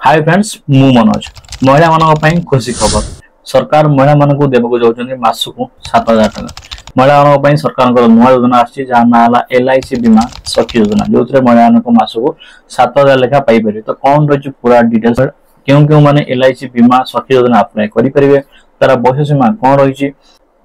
Hi friends मु मनोज महिला मान खुशी खबर सरकार महिला मानक देवक जाऊँ मासक 7,000 टका महिला मान सरकार नुआ योजना आना LIC बीमा सखी योजना जो महिला मासक 7,000 लेखा पाइपर। तो कौन रही पूरा डिटेल्स क्यों क्यों मैंने LIC बीमा सखी योजना अप्लाई करेंगे तार बयस सीमा कौन रही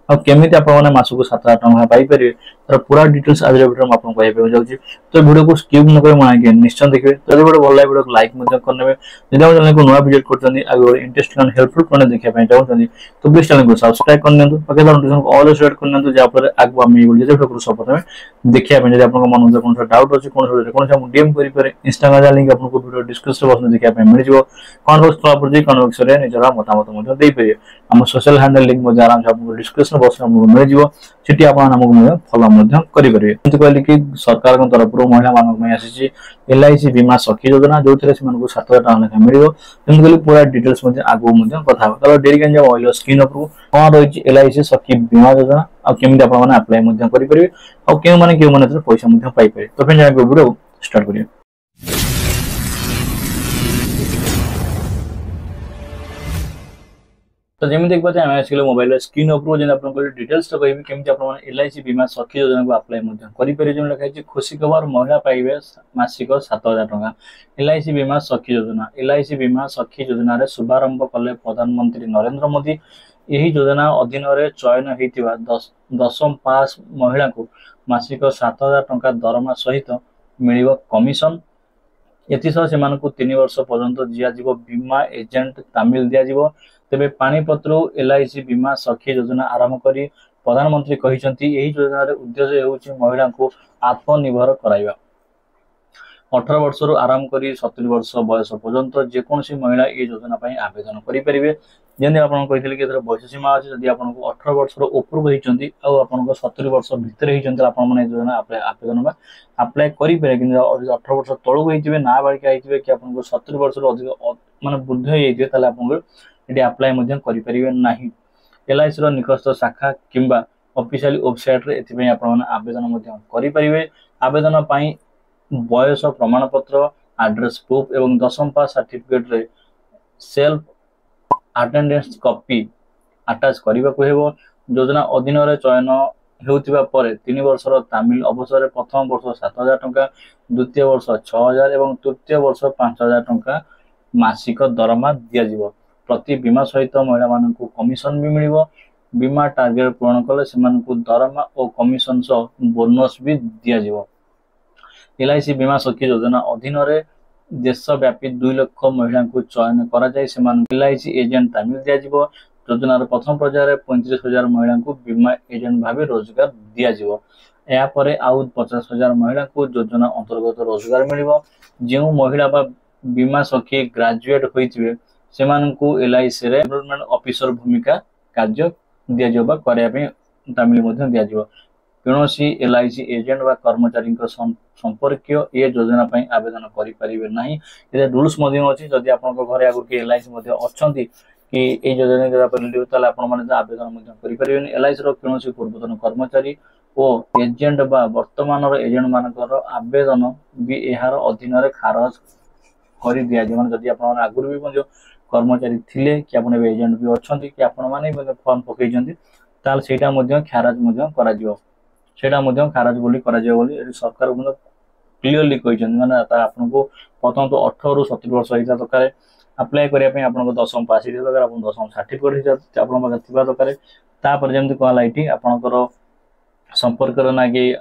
केमी मासक 7,000 टका पाइपर तार पूरा डिटेल्स आज वीडियो में आपको कहवाक जाऊँगी। तो वीडियो को स्किप न कर निश्चय देखिए। तो वीडियो भल लगे वीडियो को लाइक करने जब आप चैनल को नुआ विजिट कर इंटरेस्टिंग एंड हेल्पफुल कंटेंट देखा चाहते तो प्लीज चैनल को सब्सक्राइब करनी नोटिफिकेशन को ऑल सेट करनी जहाँफल आगे आम वीडियो प्रथम देखा जब आप मन कौन डाउट अच्छे कौन डीएम करेंगे इंस्टाग्राम लिंक आपको वीडियो डिस्क्रिप्शन बॉक्स में देखा मिल जाए कमेंट बॉक्स खोला पर कमेंट बॉक्स में निजर मतामत देपारे आम सोशल हैंडल लिंक आराम से आपको डिस्क्रिप्शन बॉक्स में मिल जाए सीटी आपको फॉलो करेंगे। कहली कि सरकार तरफ महिला मान आसी LIC बीमा सखी योजना जो 7,000 टका लेखा मिल पूरा डिटेल्स आगू कथा तो डेरी कह स्क्रीन उपरू कौन रही LIC सखी बीमा योजना आमती अप्लाई करेंगे और पैसा पाइपर। तो फिर वीडियो स्टार्ट करिए। तो जमी देख पाते हैं मोबाइल स्क्रीन उपरू डिटेल्स तो कह केमी LIC बीमा सखी योजना को अप्लाई करेंगे जो लिखाई खुशी खबर महिला पाइबे मासिक 7,000 टका LIC बीमा सखी योजना। LIC बीमा सखी योजना शुभारंभ कले प्रधानमंत्री नरेंद्र मोदी। यही योजना अधीन चयन होता 10th पास महिला को मासिक 7,000 टका दरमा सहित मिल कमिशन एसह से 3 वर्ष पर्यंत दिज्व बीमा एजेंट तामिल दिज्व। तेबे पानीपत्र LIC बीमा सखी योजना आरंभ कर प्रधानमंत्री कहते यही योजना उद्देश्य होउछि महिला को आत्मनिर्भर कराइबा। 18 वर्ष आरंभ कर 70 वर्ष बयस पर्यंत जेकोसी महिला ये योजना आवेदन करेंगे। जमी आप कि बयस सीमा अच्छे जब आपको 18 वर्ष ऊपर होती 70 वर्ष भितर योजना आवेदन अप्लाई करेंगे कि 18 वर्ष तलू होते नाबालिका होते कि आपको 70 वर्ष अधिक मान वृद्ध होते आपको ये अप्लाई करेंगे ना। LIC निकटस्थ शाखा किंबा ऑफिशियल वेबसाइट रे एथि आवेदन करेंगे। आवेदन बयस प्रमाण पत्र एड्रेस प्रूफ एवं 10th पास सर्टिफिकेट रे सेल्फ अटेंडेंस कॉपी अटैच करने को हेबो। योजना अधीन चयन होतिबा परे 3 वर्ष तामिल अवसर प्रथम वर्ष 7,000 टका द्वितीय वर्ष 6,000 एवं तृतीय वर्ष 5,000 टका मासिक दरमा दिज्व। प्रति बीमा सहित महिला मान कमिशन भी मिल बीमा टार्गेट पूरण कले से दरमा और कमिशन सह बोनस भी दिज्व। LIC बीमा सखी योजना अधीन देशव्यापी 2 लाख महिला को चयन कर LIC एजेंट तामिल दिज्व। योजनार प्रथम पर्यायर 35,000 महिला को बीमा एजेंट भाव रोजगार दिज्व। यापर आउ 50,000 महिला को योजना अंतर्गत रोजगार मिल जो महिला बीमा सखी ग्रेजुएट होते से LIC एनरोलमेंट ऑफिसर भूमिका कार्य दिज्व तामिल दिज्व। कौनसी LIC एजेंट व कर्मचारी संपर्क ये योजना आवेदन करेंगे ना। ये रूल्स अच्छी जदि आप घर आगुरी कि LIC अच्छा कि योजना आवेदन करेंगे। LIC कौन पूर्वतन कर्मचारी और एजेंट वर्तमान एजेंट मान आवेदन भी यार अधीन खारज कर दिज्व। जदि आप आगुरी भी कर्मचारी थिले कि आप एजेंट भी अच्छा कि आप फॉर्म पकई खारज खारज बोली सरकार क्लीयरली कहते मैंने आपको प्रथम तो 18 ରୁ 70 वर्ष होता दरकार अप्लाई करने आपको 10th पास दरकार 10th सर्टिफिकेट आपका दरकार। तापर जमी कहला ये आपंकर संपर्क ना कि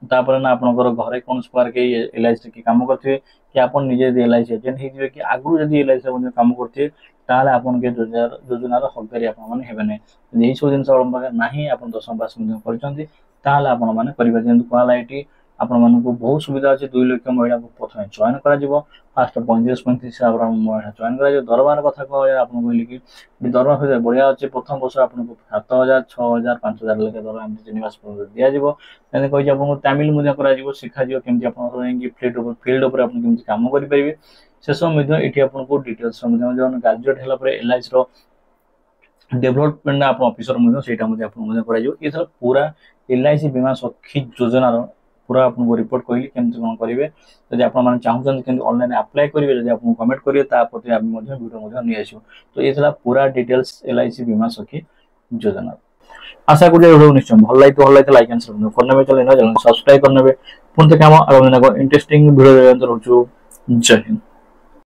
तापर ना आपंकर घरे कौन प्रकार के LIC की काम करते कि आप निजे LIC एजेंट हो कि आगु जब LIC काम करते आपन के योजनार हकदारी आपने यही सब जिन ना आप 10th पास कहला ये आपको बहुत सुविधा अच्छे 2 लाख महिला को प्रथम चयन कर फास्ट 35 महिला चयन कर। दरमार कथा कह आप कहली कि दरमा बढ़िया अच्छे प्रथम वर्ष आपको 7,000 6,000 5,000 लेखे दरमा 3 मास दिज्व। कही आपको तामिल शिखा केमी फिल्ड कमी कम करेंगे से सब ये आपको डिटेल्स ग्रेजुएट है LIC डेभलपमेंट आप ऑफिसर ये पूरा LIC बीमा सखी योजनार पूरा आपको रिपोर्ट कहली केमती कौन करेंगे जब आप चाहते कि ऑनलाइन अप्लाई करेंगे जब आप कमेंट करेंगे ताप्रति आम वीडियो नहीं आसो तो ये पूरा डिटेल्स LIC बीमा सखी योजना आशा करूँ निश्चय भल लगे लाइक एंड शेयर करने चैनल सब्सक्राइब करने पुणी इंटरेस्टिंग वीडियो रोचु जय हिंद।